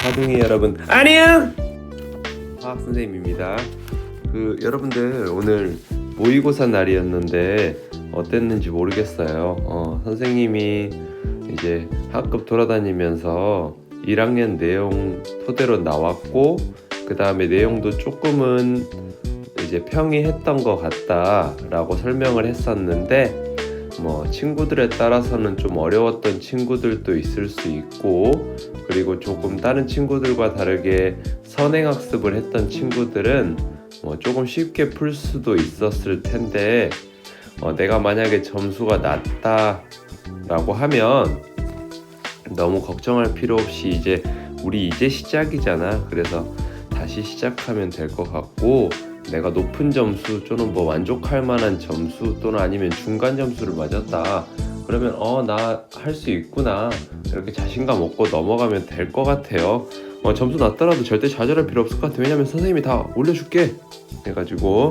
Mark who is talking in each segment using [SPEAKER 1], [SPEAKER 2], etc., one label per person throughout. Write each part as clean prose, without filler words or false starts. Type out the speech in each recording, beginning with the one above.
[SPEAKER 1] 화둥이 여러분 안녕! 화학 선생님입니다. 여러분들 오늘 모의고사 날이었는데 어땠는지 모르겠어요. 선생님이 이제 학급 돌아다니면서 1학년 내용 토대로 나왔고 그 다음에 내용도 조금은 이제 평이했던 것 같다라고 설명을 했었는데 친구들에 따라서는 좀 어려웠던 친구들도 있을 수 있고, 그리고 조금 다른 친구들과 다르게 선행학습을 했던 친구들은 조금 쉽게 풀 수도 있었을 텐데, 내가 만약에 점수가 낮다라고 하면 너무 걱정할 필요 없이 우리 이제 시작이잖아. 그래서 다시 시작하면 될 것 같고, 내가 높은 점수 또는 만족할 만한 점수 또는 아니면 중간 점수를 맞았다 그러면 나 할 수 있구나 이렇게 자신감 얻고 넘어가면 될 것 같아요. 점수 낮더라도 절대 좌절할 필요 없을 것 같아요. 왜냐면 선생님이 다 올려줄게 해가지고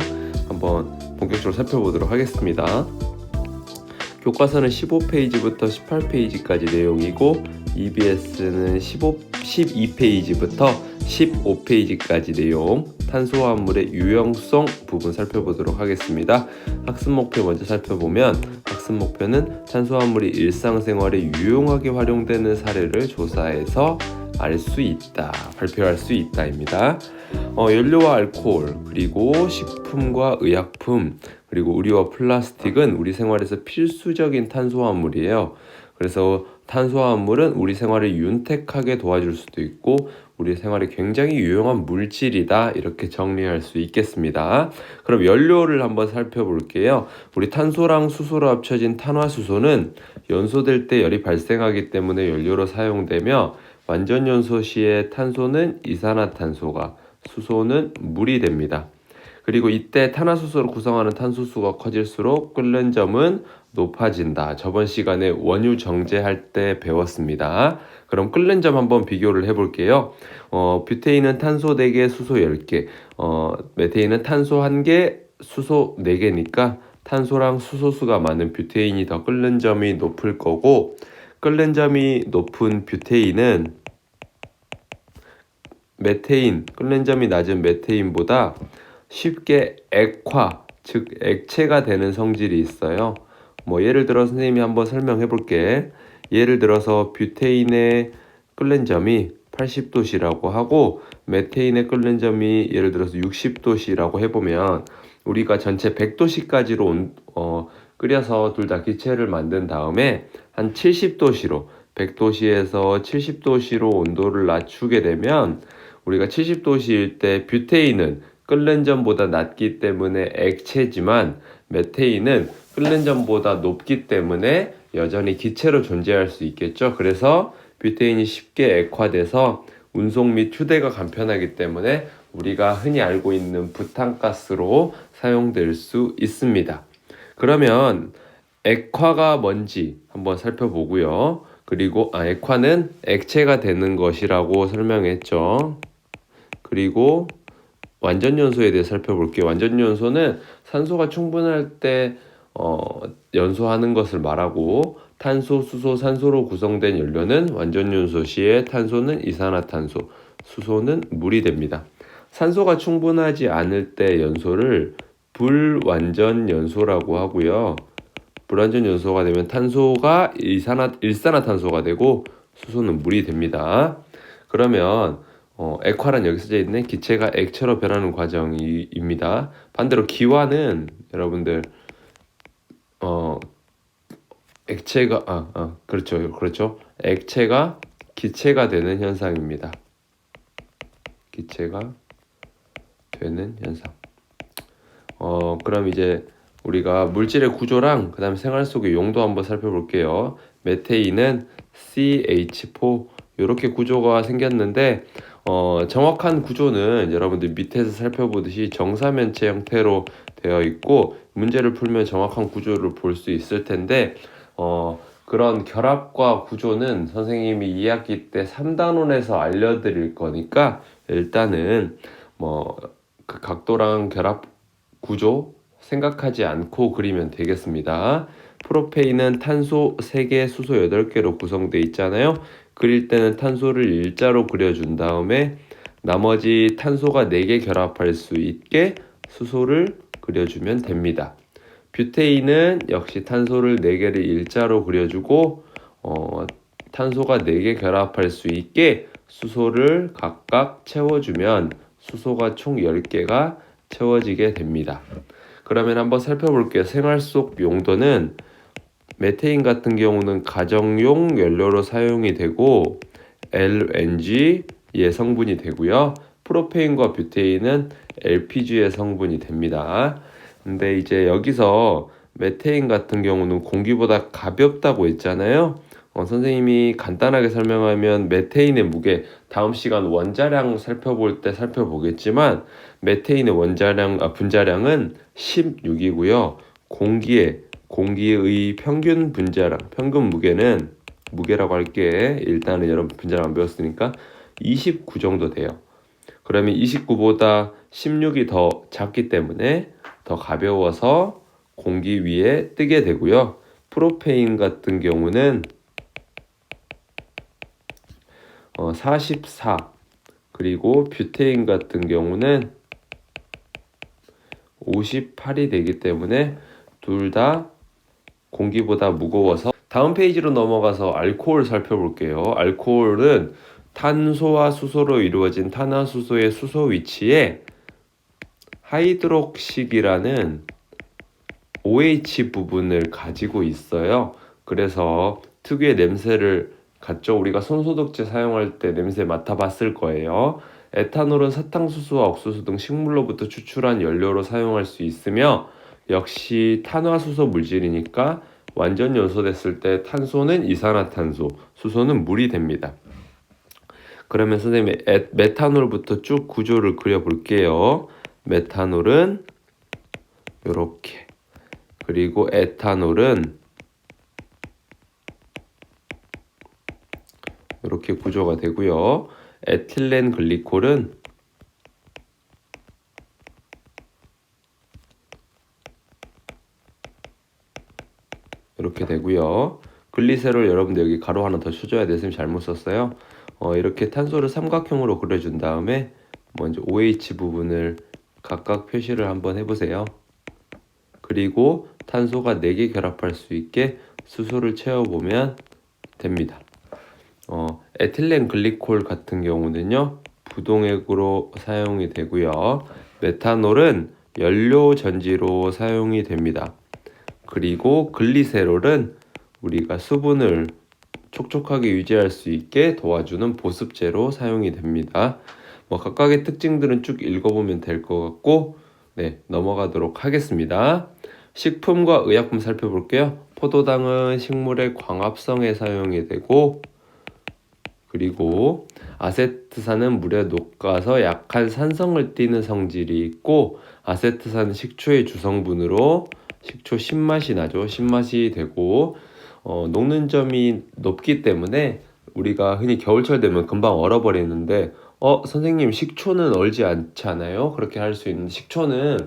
[SPEAKER 1] 한번 본격적으로 살펴보도록 하겠습니다. 교과서는 15페이지부터 18페이지까지 내용이고 EBS는 12페이지부터 15페이지까지 내용, 탄수화물의 유형성 부분 살펴보도록 하겠습니다. 학습 목표 먼저 살펴보면, 학습 목표는 탄수화물이 일상생활에 유용하게 활용되는 사례를 조사해서 알 수 있다, 발표할 수 있다입니다. 연료와 알코올, 그리고 식품과 의약품, 그리고 의류와 플라스틱은 우리 생활에서 필수적인 탄수화물이에요. 그래서 탄수화물은 우리 생활을 윤택하게 도와줄 수도 있고 우리 생활에 굉장히 유용한 물질이다, 이렇게 정리할 수 있겠습니다. 그럼 연료를 한번 살펴볼게요. 우리 탄소랑 수소로 합쳐진 탄화수소는 연소될 때 열이 발생하기 때문에 연료로 사용되며, 완전 연소 시에 탄소는 이산화탄소가, 수소는 물이 됩니다. 그리고 이때 탄화수소를 구성하는 탄소수가 커질수록 끓는 점은 높아진다. 저번 시간에 원유 정제할 때 배웠습니다. 그럼 끓는 점 한번 비교를 해볼게요. 뷰테인은 탄소 4개, 수소 10개, 메테인은 탄소 1개, 수소 4개니까 탄소랑 수소수가 많은 뷰테인이 더 끓는 점이 높을 거고, 끓는 점이 높은 뷰테인은 메테인, 끓는 점이 낮은 메테인보다 쉽게 액화, 즉 액체가 되는 성질이 있어요. 예를 들어 선생님이 한번 설명해 볼게. 예를 들어서 뷰테인의 끓는 점이 80도씨라고 하고 메테인의 끓는 점이 예를 들어서 60도씨라고 해보면, 우리가 전체 100도씨까지로 끓여서 둘 다 기체를 만든 다음에 한 70도씨로 100도씨에서 70도씨로 온도를 낮추게 되면, 우리가 70도씨일 때 뷰테인은 끓는 점보다 낮기 때문에 액체지만 메테인은 끓는 점보다 높기 때문에 여전히 기체로 존재할 수 있겠죠. 그래서 뷰테인이 쉽게 액화돼서 운송 및 휴대가 간편하기 때문에 우리가 흔히 알고 있는 부탄가스로 사용될 수 있습니다. 그러면 액화가 뭔지 한번 살펴보고요. 그리고 액화는 액체가 되는 것이라고 설명했죠. 그리고 완전연소에 대해 살펴볼게요. 완전연소는 산소가 충분할 때 연소하는 것을 말하고, 탄소, 수소, 산소로 구성된 연료는 완전연소 시에 탄소는 이산화탄소, 수소는 물이 됩니다. 산소가 충분하지 않을 때 연소를 불완전연소라고 하고요. 불완전연소가 되면 탄소가 일산화탄소가 되고 수소는 물이 됩니다. 그러면 액화란 여기 써져 있는 기체가 액체로 변하는 과정입니다. 반대로 기화는 여러분들 액체가 그렇죠. 액체가 기체가 되는 현상입니다. 기체가 되는 현상. 그럼 이제 우리가 물질의 구조랑 그 다음에 생활 속의 용도 한번 살펴볼게요. 메테인은 CH4 이렇게 구조가 생겼는데, 정확한 구조는 여러분들 밑에서 살펴보듯이 정사면체 형태로 되어 있고, 문제를 풀면 정확한 구조를 볼 수 있을 텐데, 그런 결합과 구조는 선생님이 2학기 때 3단원에서 알려드릴 거니까 일단은 그 각도랑 결합 구조 생각하지 않고 그리면 되겠습니다. 프로페인은 탄소 3개, 수소 8개로 구성되어 있잖아요. 그릴 때는 탄소를 일자로 그려준 다음에 나머지 탄소가 4개 결합할 수 있게 수소를 그려주면 됩니다. 뷰테인은 역시 탄소를 4개를 일자로 그려주고 탄소가 4개 결합할 수 있게 수소를 각각 채워주면 수소가 총 10개가 채워지게 됩니다. 그러면 한번 살펴볼게요. 생활 속 용도는 메테인 같은 경우는 가정용 연료로 사용이 되고 LNG의 성분이 되고요. 프로페인과 뷰테인은 LPG의 성분이 됩니다. 근데 이제 여기서 메테인 같은 경우는 공기보다 가볍다고 했잖아요. 선생님이 간단하게 설명하면 메테인의 무게, 다음 시간 원자량 살펴볼 때 살펴보겠지만 메테인의 분자량은 16이고요. 공기의 평균 분자량, 평균 무게라고 할게. 일단은 여러분 분자량 안 배웠으니까 29 정도 돼요. 그러면 29보다 16이 더 작기 때문에 더 가벼워서 공기 위에 뜨게 되고요. 프로페인 같은 경우는 44, 그리고 뷰테인 같은 경우는 58이 되기 때문에 둘 다 공기보다 무거워서. 다음 페이지로 넘어가서 알코올 살펴볼게요. 알코올은 탄소와 수소로 이루어진 탄화수소의 수소 위치에 하이드록식이라는 OH 부분을 가지고 있어요. 그래서 특유의 냄새를 갖죠. 우리가 손소독제 사용할 때 냄새 맡아봤을 거예요. 에탄올은 사탕수수와 옥수수 등 식물로부터 추출한 연료로 사용할 수 있으며 역시 탄화수소 물질이니까 완전 연소됐을 때 탄소는 이산화탄소, 수소는 물이 됩니다. 그러면 선생님이 메탄올부터 쭉 구조를 그려볼게요. 메탄올은 이렇게, 그리고 에탄올은 이렇게 구조가 되고요. 에틸렌 글리콜은 이렇게 되고요. 글리세롤 여러분들 여기 가로 하나 더 쳐줘야 돼. 선생님 잘못 썼어요. 이렇게 탄소를 삼각형으로 그려준 다음에 먼저 OH 부분을 각각 표시를 한번 해보세요. 그리고 탄소가 4개 결합할 수 있게 수소를 채워보면 됩니다. 에틸렌 글리콜 같은 경우는요, 부동액으로 사용이 되고요. 메탄올은 연료 전지로 사용이 됩니다. 그리고 글리세롤은 우리가 수분을 촉촉하게 유지할 수 있게 도와주는 보습제로 사용이 됩니다. 각각의 특징들은 쭉 읽어보면 될 것 같고, 네, 넘어가도록 하겠습니다. 식품과 의약품 살펴볼게요. 포도당은 식물의 광합성에 사용이 되고, 그리고 아세트산은 물에 녹아서 약한 산성을 띠는 성질이 있고, 아세트산은 식초의 주성분으로 식초 신맛이 나죠. 신맛이 되고, 녹는 점이 높기 때문에 우리가 흔히 겨울철 되면 금방 얼어버리는데 선생님 식초는 얼지 않잖아요. 그렇게 할 수 있는, 식초는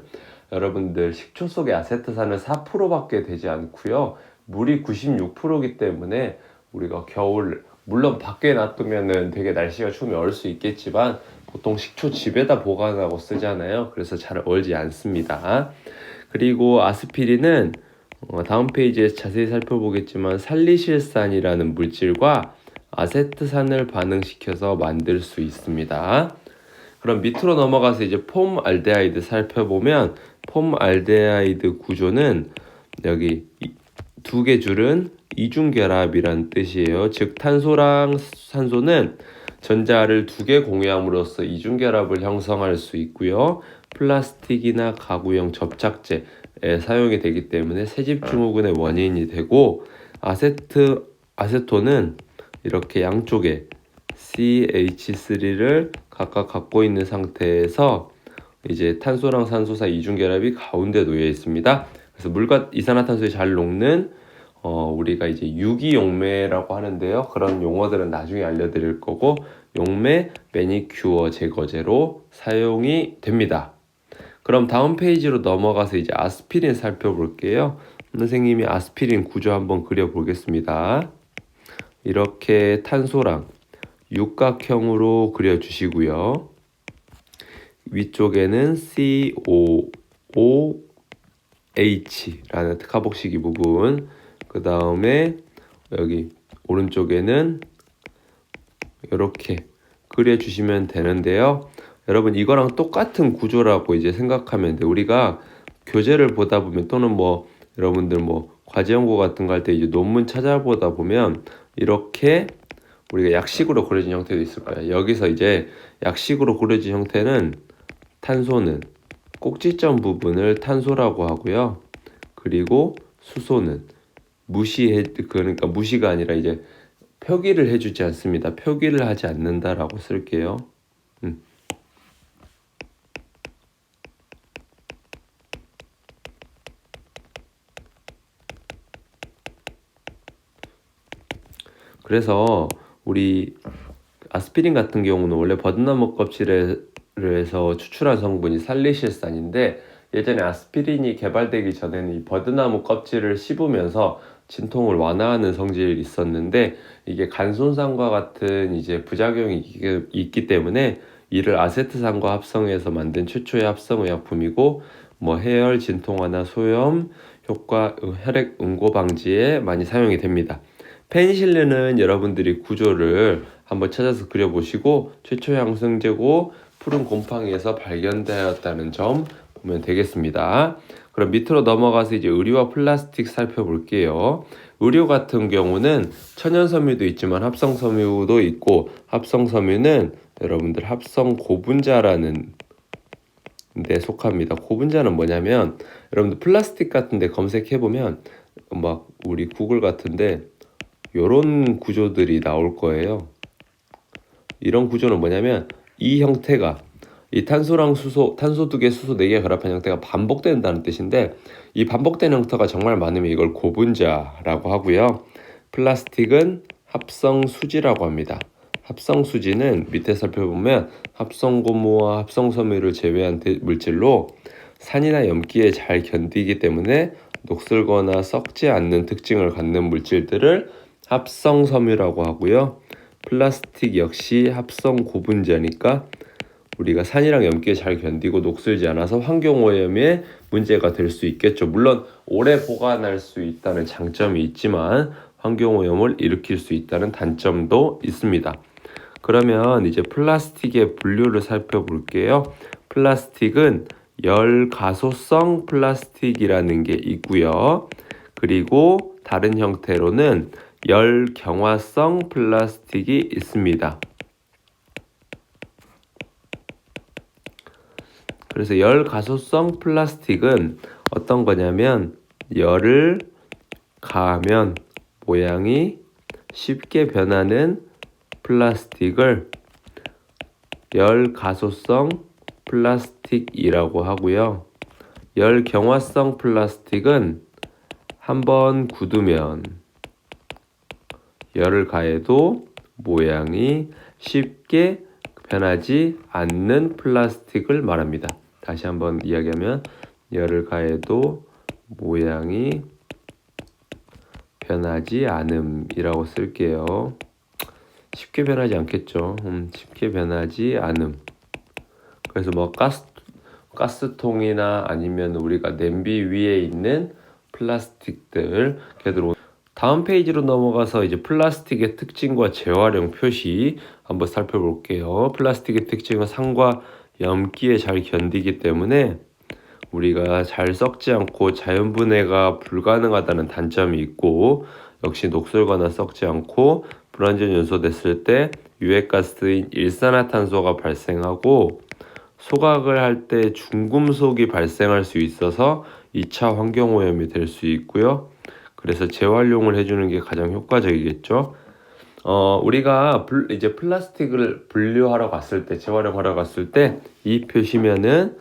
[SPEAKER 1] 여러분들 식초 속에 아세트산은 4%밖에 되지 않고요. 물이 96%이기 때문에 우리가 겨울, 물론 밖에 놔두면은 되게 날씨가 추우면 얼 수 있겠지만 보통 식초 집에다 보관하고 쓰잖아요. 그래서 잘 얼지 않습니다. 그리고 아스피린은 다음 페이지에 자세히 살펴보겠지만 살리실산이라는 물질과 아세트산을 반응시켜서 만들 수 있습니다. 그럼 밑으로 넘어가서 이제 폼알데하이드 살펴보면 폼알데하이드 구조는 여기 2개 줄은 이중결합이란 뜻이에요. 즉 탄소랑 산소는 전자를 2개 공유함으로써 이중결합을 형성할 수 있고요. 플라스틱이나 가구용 접착제에 사용이 되기 때문에 새집 증후군의 원인이 되고, 아세톤은 이렇게 양쪽에 CH3를 각각 갖고 있는 상태에서 이제 탄소랑 산소 사이 이중결합이 가운데 놓여 있습니다. 그래서 물과 이산화탄소에 잘 녹는 우리가 이제 유기용매라고 하는데요. 그런 용어들은 나중에 알려드릴 거고, 용매 매니큐어 제거제로 사용이 됩니다. 그럼 다음 페이지로 넘어가서 이제 아스피린 살펴볼게요. 선생님이 아스피린 구조 한번 그려보겠습니다. 이렇게 탄소랑 육각형으로 그려주시고요. 위쪽에는 COOH라는 카복식이 부분, 그 다음에 여기 오른쪽에는 이렇게 그려주시면 되는데요. 여러분 이거랑 똑같은 구조라고 이제 생각하면 돼. 우리가 교재를 보다 보면 또는 뭐 여러분들 뭐 과제 연구 같은 거 할 때 이제 논문 찾아보다 보면 이렇게 우리가 약식으로 그려진 형태도 있을 거예요. 여기서 이제 약식으로 그려진 형태는 탄소는 꼭지점 부분을 탄소라고 하고요. 그리고 수소는 그러니까 무시가 아니라 이제 표기를 해주지 않습니다. 표기를 하지 않는다라고 쓸게요. 그래서 우리 아스피린 같은 경우는 원래 버드나무 껍질에서 추출한 성분이 살리실산인데, 예전에 아스피린이 개발되기 전에는 이 버드나무 껍질을 씹으면서 진통을 완화하는 성질이 있었는데, 이게 간 손상과 같은 이제 부작용이 있기 때문에 이를 아세트산과 합성해서 만든 최초의 합성 의약품이고, 뭐 해열, 진통 완화, 소염 효과, 혈액 응고 방지에 많이 사용이 됩니다. 페니실린은 여러분들이 구조를 한번 찾아서 그려보시고 최초 항생제고 푸른 곰팡이에서 발견되었다는 점 보면 되겠습니다. 그럼 밑으로 넘어가서 이제 의류와 플라스틱 살펴볼게요. 의류 같은 경우는 천연섬유도 있지만 합성섬유도 있고, 합성섬유는 여러분들 합성 고분자라는 데 속합니다. 고분자는 뭐냐면 여러분들 플라스틱 같은 데 검색해보면 막 우리 구글 같은데 요런 구조들이 나올 거예요. 이런 구조는 뭐냐면 이 형태가 이 탄소랑 수소, 탄소 2개, 수소 4개 결합한 형태가 반복된다는 뜻인데, 이 반복된 형태가 정말 많으면 이걸 고분자라고 하고요. 플라스틱은 합성수지라고 합니다. 합성수지는 밑에 살펴보면 합성고무와 합성섬유를 제외한 물질로 산이나 염기에 잘 견디기 때문에 녹슬거나 썩지 않는 특징을 갖는 물질들을 합성섬유라고 하고요. 플라스틱 역시 합성 고분자니까 우리가 산이랑 염기에 잘 견디고 녹슬지 않아서 환경오염에 문제가 될 수 있겠죠. 물론 오래 보관할 수 있다는 장점이 있지만 환경오염을 일으킬 수 있다는 단점도 있습니다. 그러면 이제 플라스틱의 분류를 살펴볼게요. 플라스틱은 열가소성 플라스틱이라는 게 있고요. 그리고 다른 형태로는 열경화성 플라스틱이 있습니다. 그래서 열가소성 플라스틱은 어떤 거냐면 열을 가하면 모양이 쉽게 변하는 플라스틱을 열가소성 플라스틱이라고 하고요. 열경화성 플라스틱은 한번 굳으면 열을 가해도 모양이 쉽게 변하지 않는 플라스틱을 말합니다. 다시 한번 이야기하면 열을 가해도 모양이 변하지 않음이라고 쓸게요. 쉽게 변하지 않겠죠. 쉽게 변하지 않음. 그래서 뭐 가스통이나 아니면 우리가 냄비 위에 있는 플라스틱들, 걔들. 다음 페이지로 넘어가서 이제 플라스틱의 특징과 재활용 표시 한번 살펴볼게요. 플라스틱의 특징은 산과 염기에 잘 견디기 때문에 우리가 잘 썩지 않고 자연분해가 불가능하다는 단점이 있고, 역시 녹슬거나 썩지 않고 불완전 연소됐을 때 유해가스인 일산화탄소가 발생하고 소각을 할 때 중금속이 발생할 수 있어서 2차 환경오염이 될 수 있고요. 그래서 재활용을 해주는 게 가장 효과적이겠죠. 우리가 이제 플라스틱을 분류하러 갔을 때, 재활용하러 갔을 때 이 표시면은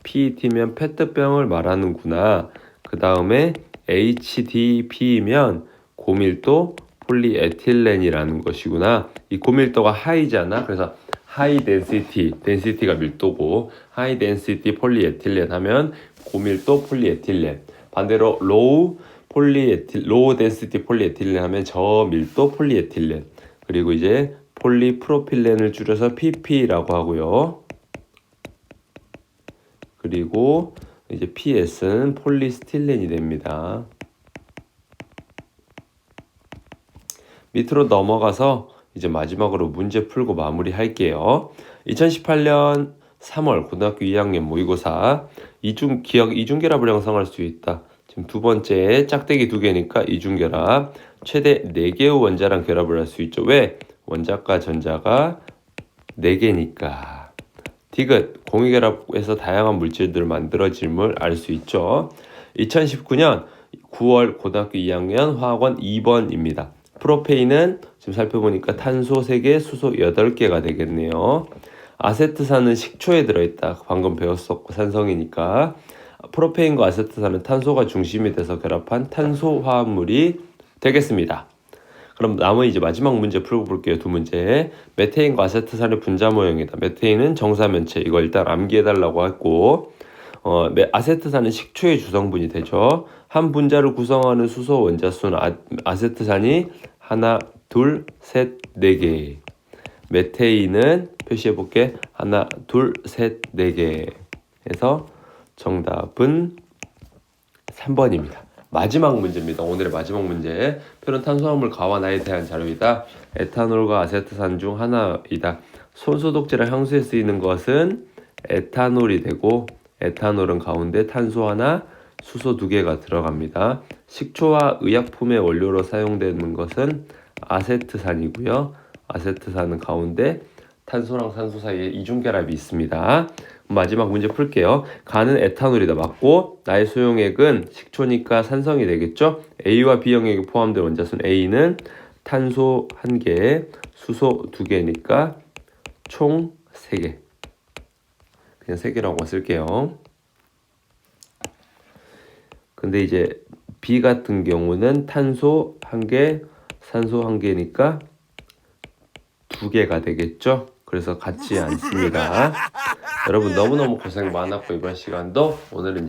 [SPEAKER 1] PET면 페트병을 말하는구나. 그 다음에 HDP면 고밀도 폴리에틸렌이라는 것이구나. 이 고밀도가 하이잖아. 그래서 하이 덴시티가 밀도고, 하이 덴시티 폴리에틸렌 하면 고밀도 폴리에틸렌. 반대로 로우 로우 덴시티 폴리에틸렌 하면 저밀도 폴리에틸렌, 그리고 이제 폴리프로필렌을 줄여서 PP라고 하고요. 그리고 이제 PS는 폴리스틸렌이 됩니다. 밑으로 넘어가서 이제 마지막으로 문제 풀고 마무리할게요. 2018년 3월 고등학교 2학년 모의고사 이중결합을 형성할 수 있다. 지금 두 번째 짝대기 두 개니까 이중결합, 최대 4개의 원자랑 결합을 할 수 있죠. 왜? 원자과 전자가 4개니까. 디귿, 공유결합에서 다양한 물질들을 만들어짐을 알 수 있죠. 2019년 9월 고등학교 2학년 화학원 2번입니다. 프로페인은 지금 살펴보니까 탄소 3개, 수소 8개가 되겠네요. 아세트산은 식초에 들어있다. 방금 배웠었고 산성이니까. 프로페인과 아세트산은 탄소가 중심이 돼서 결합한 탄소 화합물이 되겠습니다. 그럼 남은 이제 마지막 문제 풀고 볼게요. 두 문제. 메테인과 아세트산의 분자 모형이다. 메테인은 정사면체. 이거 일단 암기해달라고 했고, 아세트산은 식초의 주성분이 되죠. 한 분자를 구성하는 수소 원자수는 아세트산이 하나, 둘, 셋, 4개. 메테인은 표시해볼게. 하나, 둘, 셋, 4개. 해서 정답은 3번입니다. 마지막 문제입니다. 오늘의 마지막 문제. 표는 탄수화물 가와나에 대한 자료이다. 에탄올과 아세트산 중 하나이다. 손소독제랑 향수에 쓰이는 것은 에탄올이 되고, 에탄올은 가운데 탄소 하나, 수소 2개가 들어갑니다. 식초와 의약품의 원료로 사용되는 것은 아세트산이고요. 아세트산은 가운데 탄소랑 산소 사이에 이중결합이 있습니다. 마지막 문제 풀게요. 가는 에탄올이다. 맞고, 나의 소용액은 식초니까 산성이 되겠죠. A와 B형액이 포함된 원자수는 A는 탄소 1개, 수소 2개니까 총 3개. 그냥 3개라고 쓸게요. 근데 이제 B 같은 경우는 탄소 1개, 산소 1개니까 2개가 되겠죠. 그래서 같지 않습니다. 여러분 너무너무 고생 많았고, 이번 시간도 오늘은